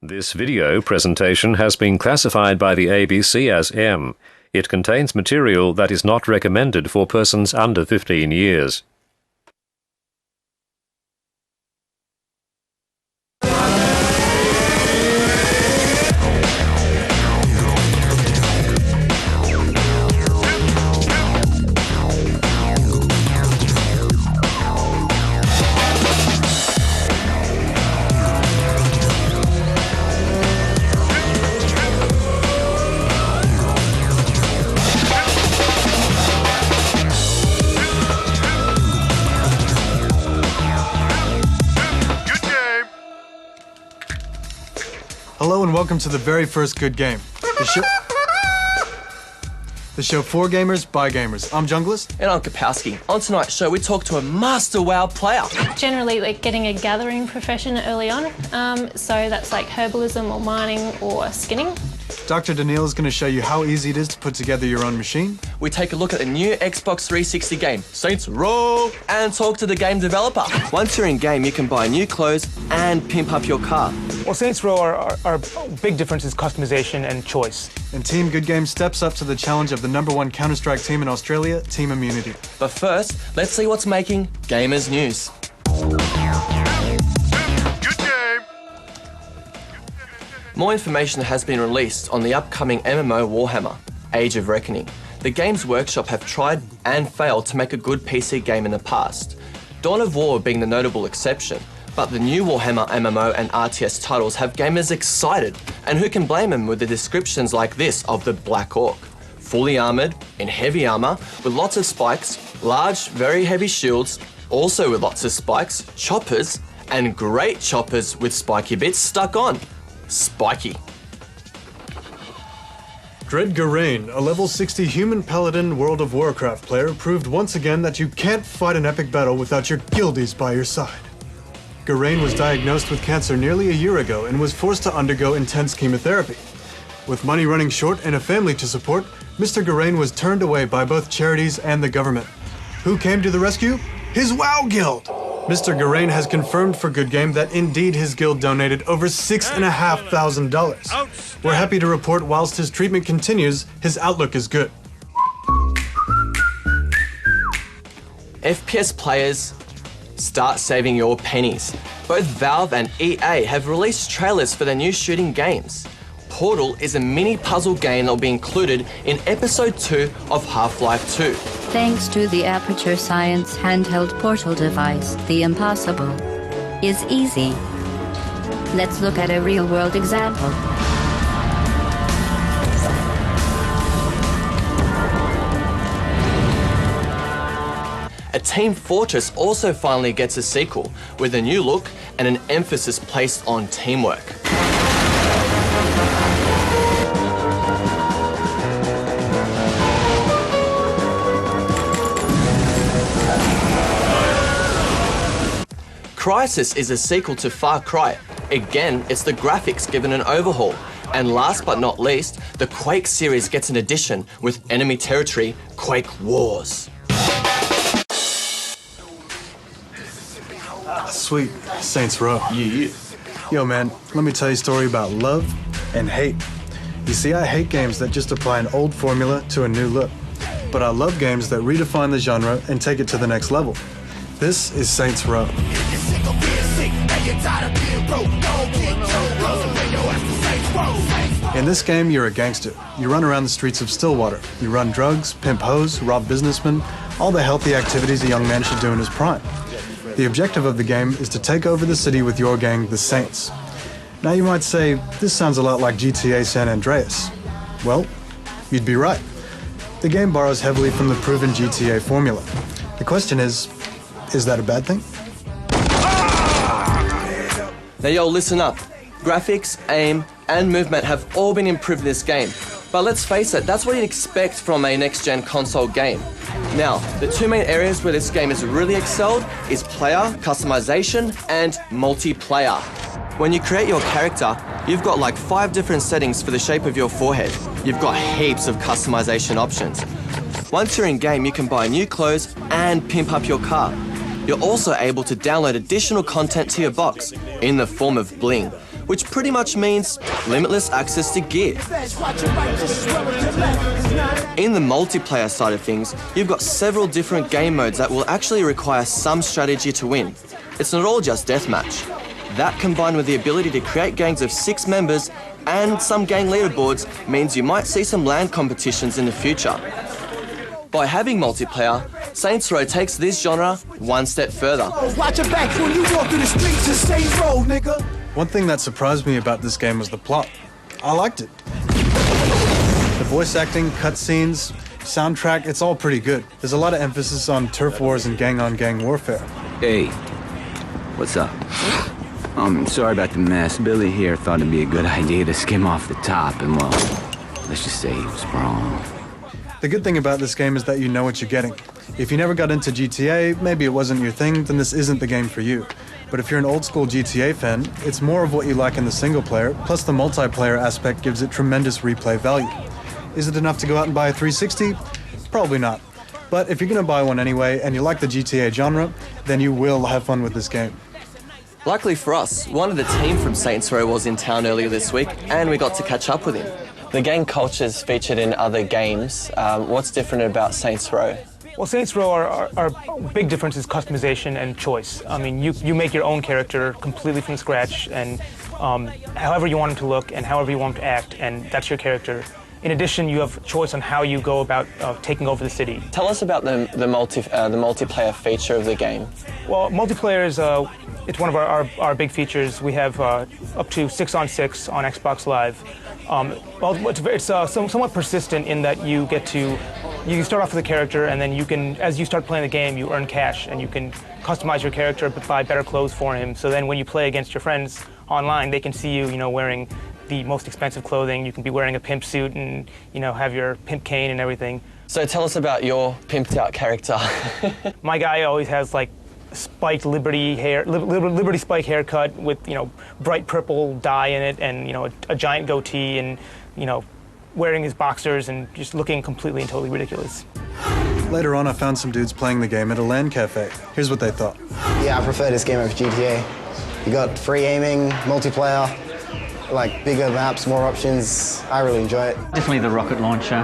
This video presentation has been classified by the ABC as M. It contains material that is not recommended for persons under 15 years. Hello and welcome to the very first Good Game. The show for gamers, by gamers. I'm Junglist. And I'm Kapowski. On tonight's show, we talk to a master WoW player. Generally, like getting a gathering profession early on. So that's like herbalism or mining or skinning. Dr. Daniil is going to show you how easy it is to put together your own machine. We take a look at the new Xbox 360 game, Saints Row, and talk to the game developer. Once you're in game, you can buy new clothes and pimp up your car. Well, Saints Row, our big difference is customization and choice. And Team Good Game steps up to the challenge of the #1 Counter-Strike team in Australia, Team Immunity. But first, let's see what's making gamers news. More information has been released on the upcoming MMO Warhammer, Age of Reckoning. The Games Workshop have tried and failed to make a good PC game in the past, Dawn of War being the notable exception. But the new Warhammer MMO and RTS titles have gamers excited, and who can blame them with the descriptions like this of the Black Orc. Fully armoured, in heavy armour, with lots of spikes, large, very heavy shields, also with lots of spikes, choppers, and great choppers with spiky bits stuck on. Spiky. Dread Garain, a level 60 human paladin World of Warcraft player, proved once again that you can't fight an epic battle without your guildies by your side. Garain was diagnosed with cancer nearly a year ago and was forced to undergo intense chemotherapy. With money running short and a family to support, Mr. Garain was turned away by both charities and the government. Who came to the rescue? His WoW Guild! Mr. Garain has confirmed for Good Game that indeed his guild donated over $6,500. We're happy to report whilst his treatment continues, his outlook is good. FPS players, start saving your pennies. Both Valve and EA have released trailers for their new shooting games. Portal is a mini puzzle game that will be included in Episode 2 of Half-Life 2. Thanks to the Aperture Science handheld Portal device, the impossible is easy. Let's look at a real-world example. A Team Fortress also finally gets a sequel, with a new look and an emphasis placed on teamwork. Crysis is a sequel to Far Cry. Again, it's the graphics given an overhaul. And last but not least, the Quake series gets an addition with enemy territory, Quake Wars. Sweet. Saints Row. Yeah. Yo man, let me tell you a story about love and hate. You see, I hate games that just apply an old formula to a new look. But I love games that redefine the genre and take it to the next level. This is Saints Row. In this game, you're a gangster. You run around the streets of Stillwater. You run drugs, pimp hoes, rob businessmen, all the healthy activities a young man should do in his prime. The objective of the game is to take over the city with your gang, the Saints. Now you might say, this sounds a lot like GTA San Andreas. Well, you'd be right. The game borrows heavily from the proven GTA formula. The question is that a bad thing? Now y'all listen up. Graphics, aim, and movement have all been improved in this game. But let's face it, that's what you'd expect from a next-gen console game. Now, the two main areas where this game has really excelled is player, customization, and multiplayer. When you create your character, you've got like 5 different settings for the shape of your forehead. You've got heaps of customization options. Once you're in game, you can buy new clothes and pimp up your car. You're also able to download additional content to your box in the form of bling, which pretty much means limitless access to gear. In the multiplayer side of things, you've got several different game modes that will actually require some strategy to win. It's not all just deathmatch. That, combined with the ability to create gangs of 6 members and some gang leaderboards, means you might see some LAN competitions in the future. By having multiplayer, Saints Row takes this genre one step further. Watch your back when you walk through the streets and Saints Row, nigga. One thing that surprised me about this game was the plot. I liked it. The voice acting, cutscenes, soundtrack, it's all pretty good. There's a lot of emphasis on turf wars and gang-on-gang warfare. Hey, what's up? Sorry about the mess. Billy here thought it'd be a good idea to skim off the top, and well, let's just say he was wrong. The good thing about this game is that you know what you're getting. If you never got into GTA, maybe it wasn't your thing, then this isn't the game for you. But if you're an old-school GTA fan, it's more of what you like in the single player, plus the multiplayer aspect gives it tremendous replay value. Is it enough to go out and buy a 360? Probably not. But if you're going to buy one anyway, and you like the GTA genre, then you will have fun with this game. Luckily for us, one of the team from Saints Row was in town earlier this week, and we got to catch up with him. The gang culture is featured in other games. What's different about Saints Row? Well, Saints Row, our big difference is customization and choice. I mean, you make your own character completely from scratch, and however you want him to look and however you want him to act, and that's your character. In addition, you have choice on how you go about taking over the city. Tell us about the multiplayer feature of the game. Well, multiplayer is it's one of our big features. We have up to 6-on-6 on Xbox Live. Well, it's somewhat persistent in that you start off with a character, and then you can, as you start playing the game, you earn cash, and you can customize your character, but buy better clothes for him. So then when you play against your friends online, they can see you, wearing the most expensive clothing. You can be wearing a pimp suit and, have your pimp cane and everything. So tell us about your pimped out character. My guy always has like spiked Liberty spike haircut with, bright purple dye in it, and, a giant goatee, and, wearing his boxers and just looking completely and totally ridiculous. Later on, I found some dudes playing the game at a LAN cafe. Here's what they thought. Yeah, I prefer this game over GTA. You got free aiming, multiplayer, like bigger maps, more options. I really enjoy it. Definitely the rocket launcher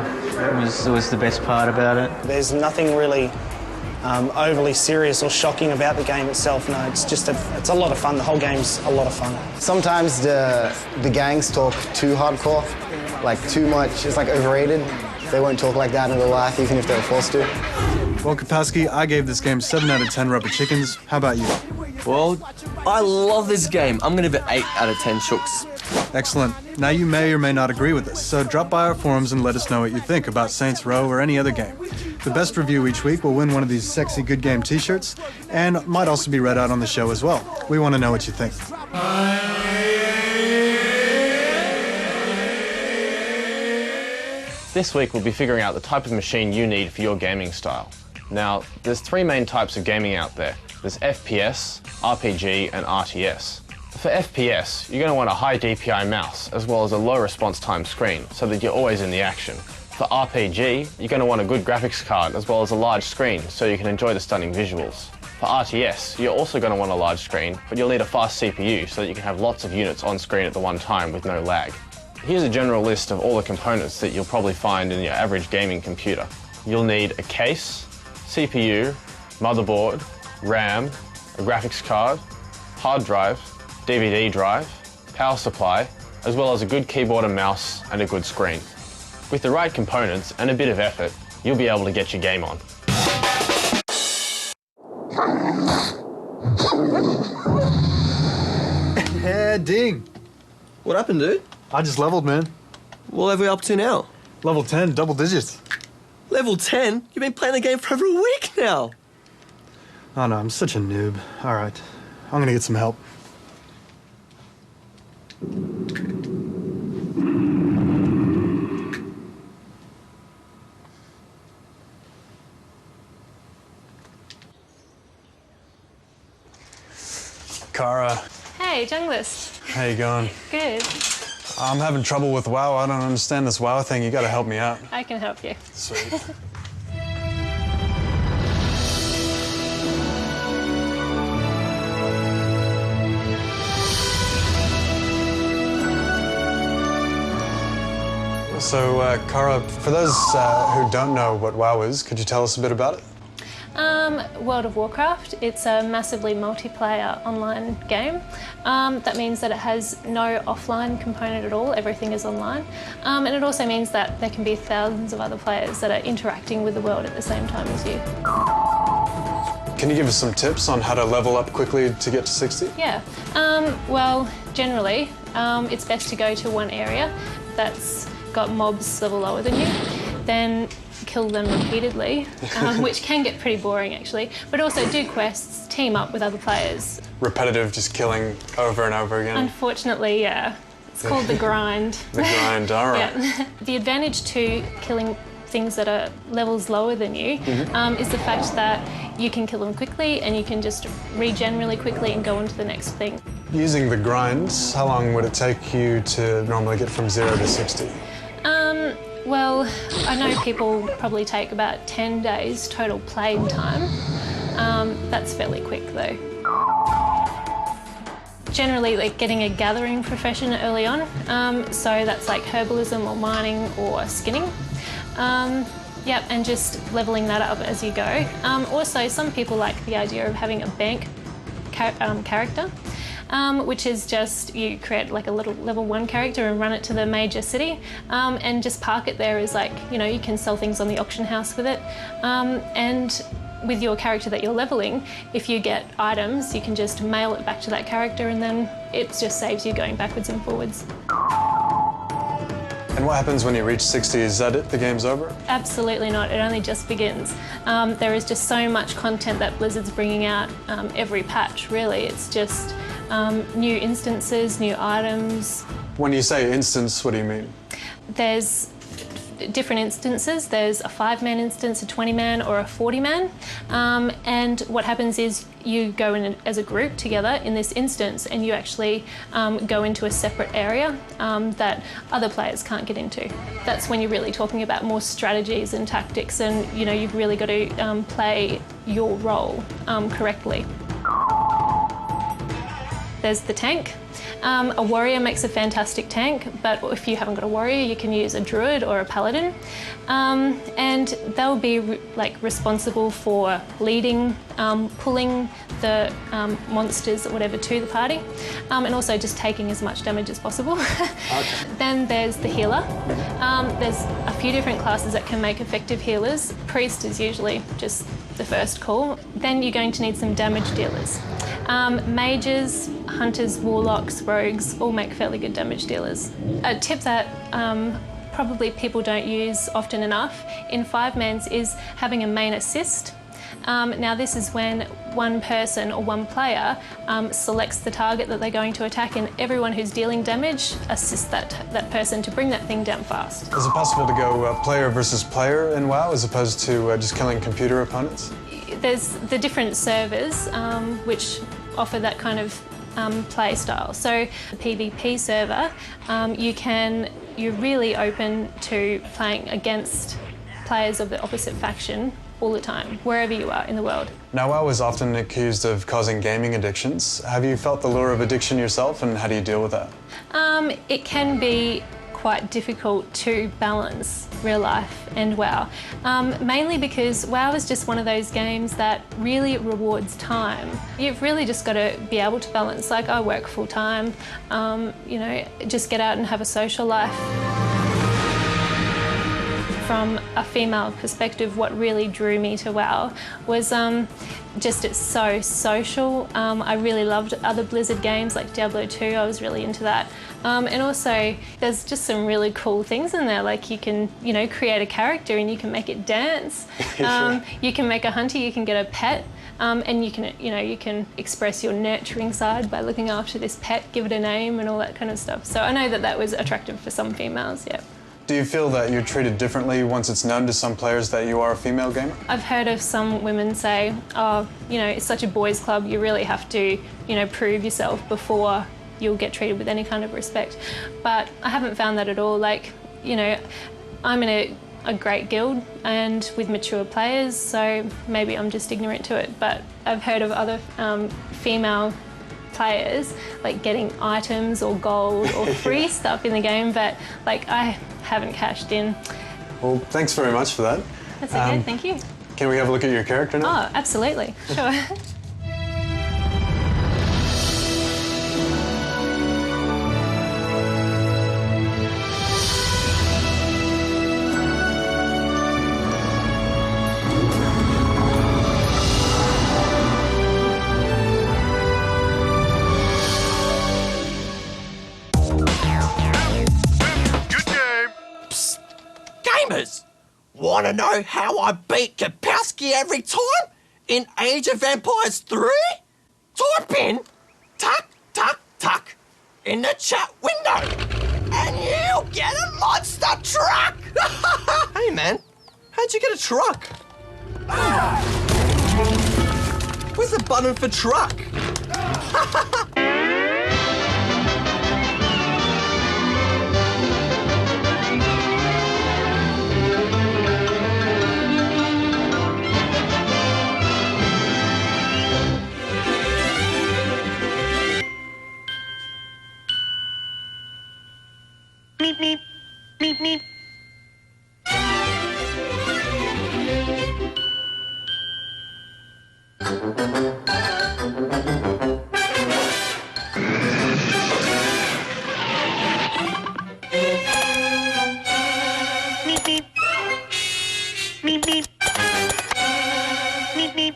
was the best part about it. There's nothing really overly serious or shocking about the game itself. No, it's a lot of fun. The whole game's a lot of fun. Sometimes the gangs talk too hardcore, like too much. It's like overrated. They won't talk like that in real life, even if they were forced to. Well, Kapowski, I gave this game 7 out of 10 rubber chickens. How about you? Well, I love this game. I'm going to give it 8 out of 10 shooks. Excellent. Now you may or may not agree with us, so drop by our forums and let us know what you think about Saints Row or any other game. The best review each week will win one of these sexy Good Game t-shirts, and might also be read out on the show as well. We want to know what you think. This week we'll be figuring out the type of machine you need for your gaming style. Now, there's 3 main types of gaming out there. There's FPS, RPG, and RTS. For FPS, you're going to want a high DPI mouse, as well as a low response time screen, so that you're always in the action. For RPG, you're going to want a good graphics card, as well as a large screen, so you can enjoy the stunning visuals. For RTS, you're also going to want a large screen, but you'll need a fast CPU, so that you can have lots of units on screen at the one time with no lag. Here's a general list of all the components that you'll probably find in your average gaming computer. You'll need a case, CPU, motherboard, RAM, a graphics card, hard drive, DVD drive, power supply, as well as a good keyboard and mouse and a good screen. With the right components and a bit of effort, you'll be able to get your game on. Yeah, ding. What happened, dude? I just leveled, man. What level are we up to now? Level 10, double digits. Level 10? You've been playing the game for over a week now. Oh no, I'm such a noob. All right, I'm gonna get some help. Kara. Hey, Junglist. How you going? Good. I'm having trouble with WoW. I don't understand this WoW thing. You gotta help me out. I can help you. Sweet. So, Cara, for those who don't know what WoW is, could you tell us a bit about it? World of Warcraft, it's a massively multiplayer online game. That means that it has no offline component at all, everything is online. And it also means that there can be thousands of other players that are interacting with the world at the same time as you. Can you give us some tips on how to level up quickly to get to 60? Yeah, well, generally, it's best to go to one area that's got mobs level lower than you, then kill them repeatedly, which can get pretty boring actually, but also do quests, team up with other players. Repetitive, just killing over and over again? Unfortunately, yeah. It's called the grind. The grind, all right. Yeah. The advantage to killing things that are levels lower than you is the fact that you can kill them quickly and you can just regen really quickly and go on to the next thing. Using the grind, how long would it take you to normally get from 0 to 60? Well, I know people probably take about 10 days total playing time. That's fairly quick though. Generally, like getting a gathering profession early on, so that's like herbalism or mining or skinning. Yep, and just leveling that up as you go. Also, some people like the idea of having a bank character, which is just you create like a little level 1 character and run it to the major city, and just park it there as like, you know, you can sell things on the auction house with it. And with your character that you're leveling, if you get items, you can just mail it back to that character and then it just saves you going backwards and forwards. And what happens when you reach 60? Is that it? The game's over? Absolutely not. It only just begins. There is just so much content that Blizzard's bringing out every patch, really. It's just new instances, new items. When you say instance, what do you mean? There's different instances. There's a 5-man instance, a 20-man or a 40-man. And what happens is you go in as a group together in this instance and you actually go into a separate area that other players can't get into. That's when you're really talking about more strategies and tactics, and you know, you've really got to play your role correctly. There's the tank. A warrior makes a fantastic tank, but if you haven't got a warrior, you can use a druid or a paladin, and they'll be responsible for leading, pulling the monsters or whatever to the party, and also just taking as much damage as possible. Okay. Then there's the healer. There's a few different classes that can make effective healers. Priest is usually just the first call. Then you're going to need some damage dealers. Mages, hunters, warlocks, rogues all make fairly good damage dealers. A tip that probably people don't use often enough in 5-mans is having a main assist. Now this is when one person or one player selects the target that they're going to attack, and everyone who's dealing damage assists that person to bring that thing down fast. Is it possible to go player versus player in WoW as opposed to just killing computer opponents? There's the different servers which offer that kind of play style. So the PvP server, you're really open to playing against players of the opposite faction all the time, wherever you are in the world. Now, WoW is often accused of causing gaming addictions. Have you felt the lure of addiction yourself, and how do you deal with that? It can be quite difficult to balance real life and WoW, mainly because WoW is just one of those games that really rewards time. You've really just got to be able to balance. Like, I work full time, you know, just get out and have a social life. From a female perspective, what really drew me to WoW was just it's so social. I really loved other Blizzard games like Diablo 2, I was really into that. And also, there's just some really cool things in there, like you can, you know, create a character and you can make it dance. Sure. You can make a hunter, you can get a pet, and you can, you know, you can express your nurturing side by looking after this pet, give it a name and all that kind of stuff. So I know that that was attractive for some females, yeah. Do you feel that you're treated differently once it's known to some players that you are a female gamer? I've heard of some women say, oh, you know, it's such a boys' club, you really have to, you know, prove yourself before you'll get treated with any kind of respect. But I haven't found that at all. Like, you know, I'm in a great guild and with mature players, so maybe I'm just ignorant to it. But I've heard of other female players like getting items or gold or free stuff in the game, but like I haven't cashed in. Well, thanks very much for that. That's okay, thank you. Can we have a look at your character now? Oh, absolutely, sure. Gamers, want to know how I beat Kapowski every time in Age of Empires 3? Type in tuck, tuck, tuck in the chat window and you'll get a monster truck. Hey man, how'd you get a truck? Where's the button for truck? Meep, meep, meep, meep. Meep, meep. Meep, meep.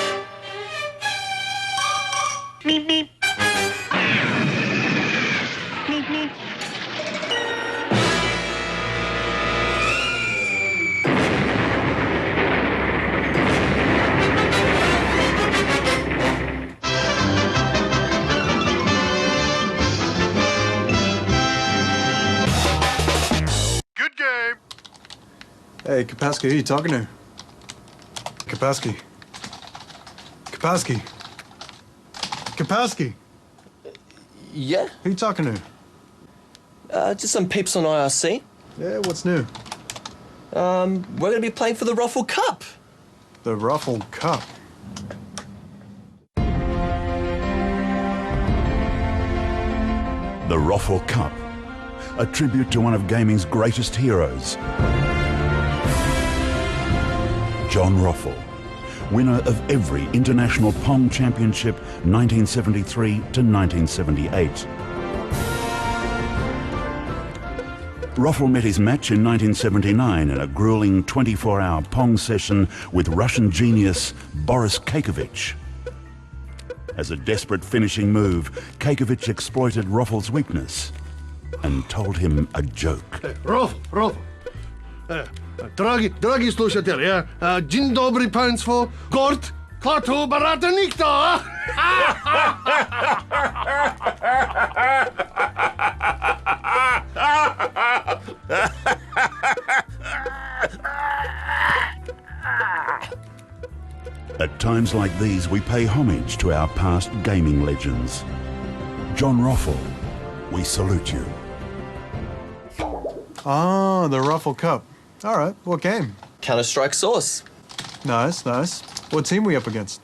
Meep, meep. Meep, meep. Meep, meep. Good game. Hey, Kapowski, who are you talking to? Kapowski. Kapowski. Kapowski. Yeah? Who you talking to? Just some peeps on IRC. Yeah, what's new? We're going to be playing for the Roffle Cup. The Roffle Cup. The Roffle Cup, a tribute to one of gaming's greatest heroes, John Roffle, winner of every International Pong Championship 1973 to 1978. Roffle met his match in 1979 in a grueling 24-hour Pong session with Russian genius Boris Kakovich. As a desperate finishing move, Kakovich exploited Roffle's weakness and told him a joke. Roffle. Dragi slušatelji, dzień dobry państwo, gort, klatu, barata nikto! At times like these, we pay homage to our past gaming legends. John Roffle, we salute you. Ah, the Roffle Cup. All right, what game? Counter-Strike Source. Nice, nice. What team we up against?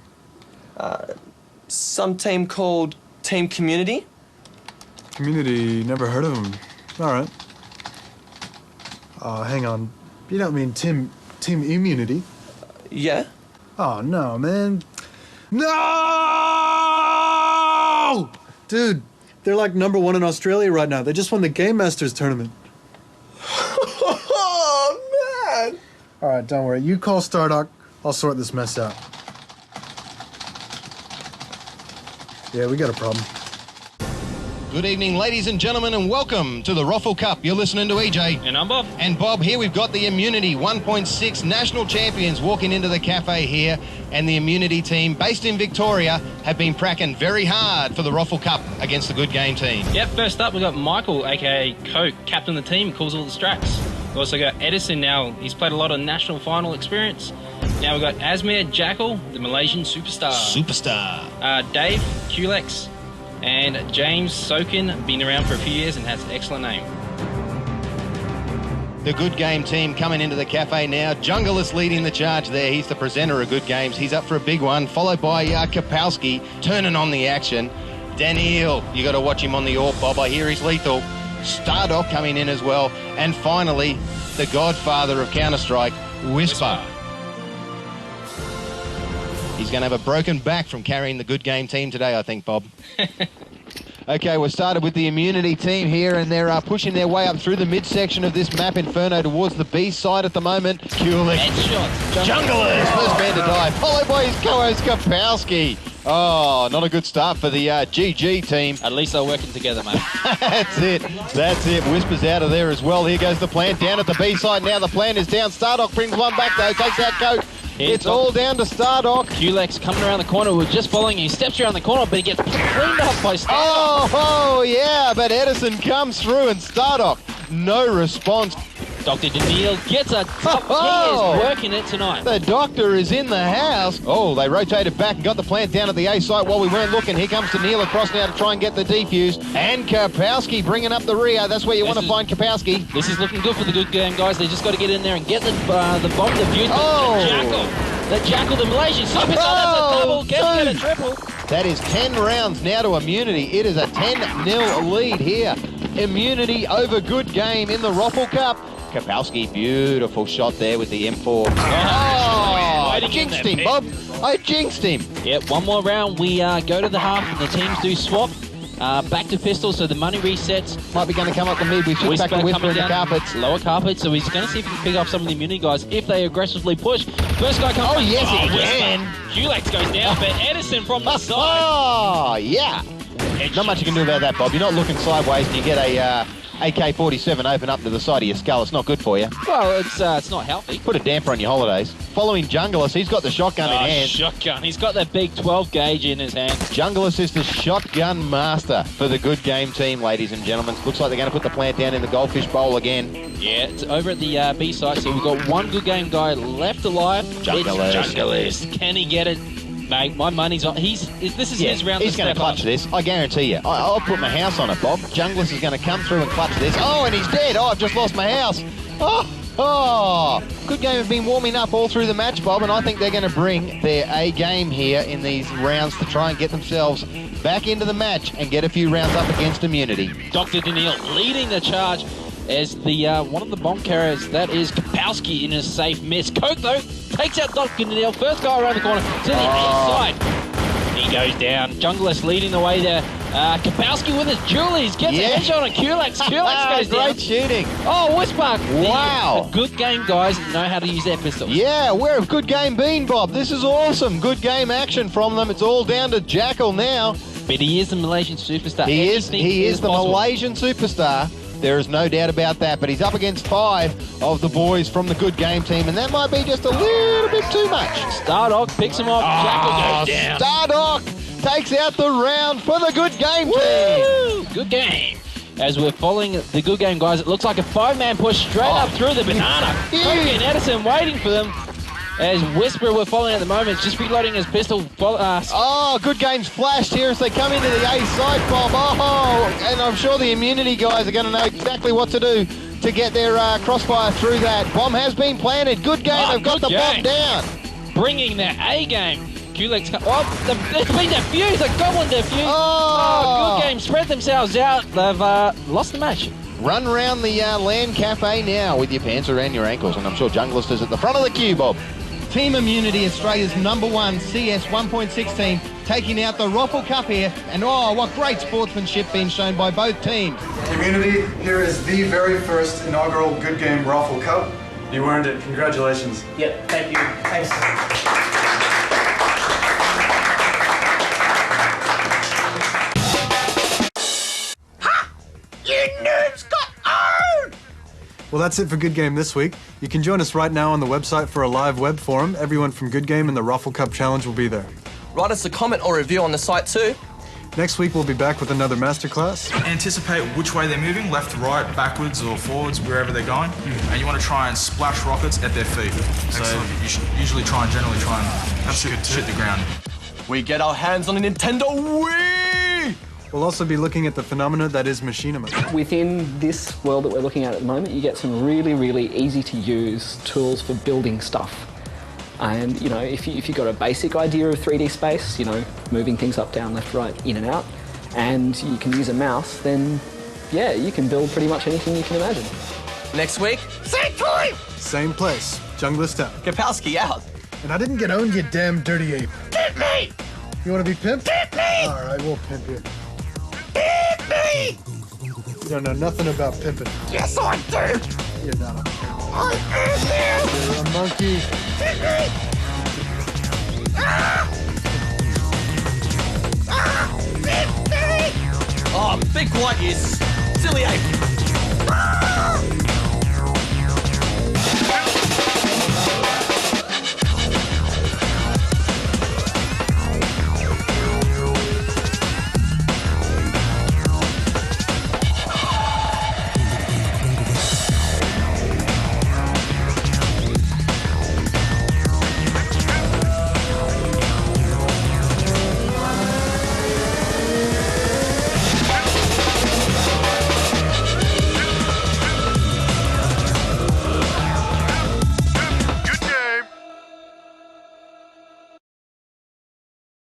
Some team called Team Community. Community, never heard of them. All right. Hang on. You don't mean Team Immunity? Yeah. Oh, no, man. No! Dude, they're like #1 in Australia right now. They just won the Game Masters tournament. Oh, man! All right, don't worry. You call Stardock. I'll sort this mess out. Yeah, we got a problem. Good evening, ladies and gentlemen, and welcome to the Roffle Cup. You're listening to EJ. And I'm Bob. And Bob, here we've got the Immunity 1.6 national champions walking into the cafe here, and the Immunity team, based in Victoria, have been pracking very hard for the Roffle Cup against the Good Game team. Yep, first up we've got Michael, aka Coke, captain of the team, calls all the strats. We've also got Edison now, he's played a lot of national final experience. Now we've got Asmir Jackal, the Malaysian superstar. Dave Kulex, and James Sokin, been around for a few years and has an excellent name. The Good Game team coming into the cafe now. Jungle is leading the charge there. He's the presenter of Good Games. He's up for a big one, followed by Kapowski turning on the action. Daniel, you got to watch him on the AWP, Bob. I hear he's lethal. Stardock coming in as well. And finally, the godfather of Counter-Strike, Whisper. He's going to have a broken back from carrying the Good Game team today, I think, Bob. Okay, we've started with the Immunity team here, and they're pushing their way up through the midsection of this map, Inferno, towards the B side at the moment. Kulik. Junglers, first man to die, followed by his co-host Kapowski. Oh, not a good start for the GG team. At least they're working together, mate. That's it. That's it. Whisper's out of there as well. Here goes the plant down at the B side. Now the plant is down. Stardock brings one back, though. Takes out Coke. It's all down to Stardock. Kulex coming around the corner. We're just following him. He steps around the corner, but he gets cleaned up by Stardock. Oh, yeah, but Edison comes through and Stardock, no response. Dr. Daniil gets a top. He is working it tonight. The doctor is in the house. Oh, they rotated back and got the plant down at the A site while we weren't looking. Here comes Daniil across now to try and get the defuse. And Kapowski bringing up the rear. That's where you want to find Kapowski. This is looking good for the Good Game guys. They just got to get in there and get the bomb defused. The Jackal, the Malaysian superstar. That's a double. Can he get a triple? That is 10 rounds now to Immunity. It is a 10-0 lead here. Immunity over Good Game in the Roffle Cup. Kapowski, beautiful shot there with the M4. I jinxed him, Bob. I jinxed him. Yep, one more round. We go to the half and the teams do swap. Back to pistol, so the money resets. Might be going to come up the mid. We've just back to Whisper in the carpets. Lower carpet, so he's going to see if he can pick up some of the Immunity guys if they aggressively push. First guy comes back. Yes, he can. Kulex goes down, but Edison from the side. Oh, yeah. Not much you can do about that, Bob. You're not looking sideways and you get a AK-47 open up to the side of your skull. It's not good for you. Well, it's not healthy. Put a damper on your holidays. Following Junglus, he's got the shotgun in hand. Shotgun. He's got that big 12 gauge in his hand. Junglus is the shotgun master for the Good Game team, ladies and gentlemen. Looks like they're going to put the plant down in the goldfish bowl again. Yeah, it's over at the B site, so we've got one Good Game guy left alive. Junglus. Can he get it? Mate, my money's on. This is his round. He's going to clutch this. I guarantee you. I'll put my house on it, Bob. Junglus is going to come through and clutch this. Oh, and he's dead. Oh, I've just lost my house. Good Game have been warming up all through the match, Bob, and I think they're going to bring their A game here in these rounds to try and get themselves back into the match and get a few rounds up against Immunity. Dr. Daniil leading the charge as the one of the bomb carriers. That is Kapowski in a safe miss. Coke, though, takes out Dr. Daniil. First guy around the corner to the A side. He goes down. Jungless leading the way there. Kapowski with his jewelries gets a headshot on Kulex. Kulex goes down. Great shooting. Oh, Whisper. Wow. The Good Game guys know how to use their pistols. Yeah, where have Good Game been, Bob? This is awesome. Good Game action from them. It's all down to Jackal now. But he is the Malaysian superstar. He is the Malaysian superstar. There is no doubt about that, but he's up against 5 of the boys from the Good Game team, and that might be just a little bit too much. Stardock picks him up. Jackal goes down. Stardock takes out the round for the Good Game team. Good Game. As we're following the Good Game guys, it looks like a 5-man push straight up through the banana. Kobe and Edison waiting for them. As Whisper we're following at the moment, just reloading his pistol. Good Game's flashed here as they come into the A side bomb. And I'm sure the Immunity guys are going to know exactly what to do to get their crossfire through that. Bomb has been planted. Good Game have got the bomb down. Bringing their A game. Kulex, it's been defused. A goblin defused. Good Game spread themselves out. They've lost the match. Run around the LAN cafe now with your pants around your ankles, and I'm sure Junglist is at the front of the queue, Bob. Team Immunity, Australia's #1 CS 1.6 team, taking out the Roffle Cup here, and what great sportsmanship being shown by both teams. Immunity, here is the very first inaugural Good Game Roffle Cup. You earned it. Congratulations. Yep, thank you. Thanks. Well, that's it for Good Game this week. You can join us right now on the website for a live web forum. Everyone from Good Game and the Roffle Cup Challenge will be there. Write us a comment or review on the site too. Next week, we'll be back with another masterclass. Anticipate which way they're moving, left to right, backwards or forwards, wherever they're going. And you want to try and splash rockets at their feet. So you should usually generally try and shoot the ground. We get our hands on a Nintendo Wii! We'll also be looking at the phenomena that is machinima. Within this world that we're looking at the moment, you get some really, really easy to use tools for building stuff. And, you know, if you've got a basic idea of 3D space, you know, moving things up, down, left, right, in and out, and you can use a mouse, then, yeah, you can build pretty much anything you can imagine. Next week, same time! Same place. Jungler's Town. Kapowski out. And I didn't get owned, you damn dirty ape. Pimp me! You want to be pimped? Pimp me! All right, we'll pimp you. Pimp me! You don't know nothing about pimping. Yes, I do! You're not a pimp. I am you! You're a monkey. Pimp me! Ah! Ah! Pimp me! Oh, be quiet, you silly ape! Ah!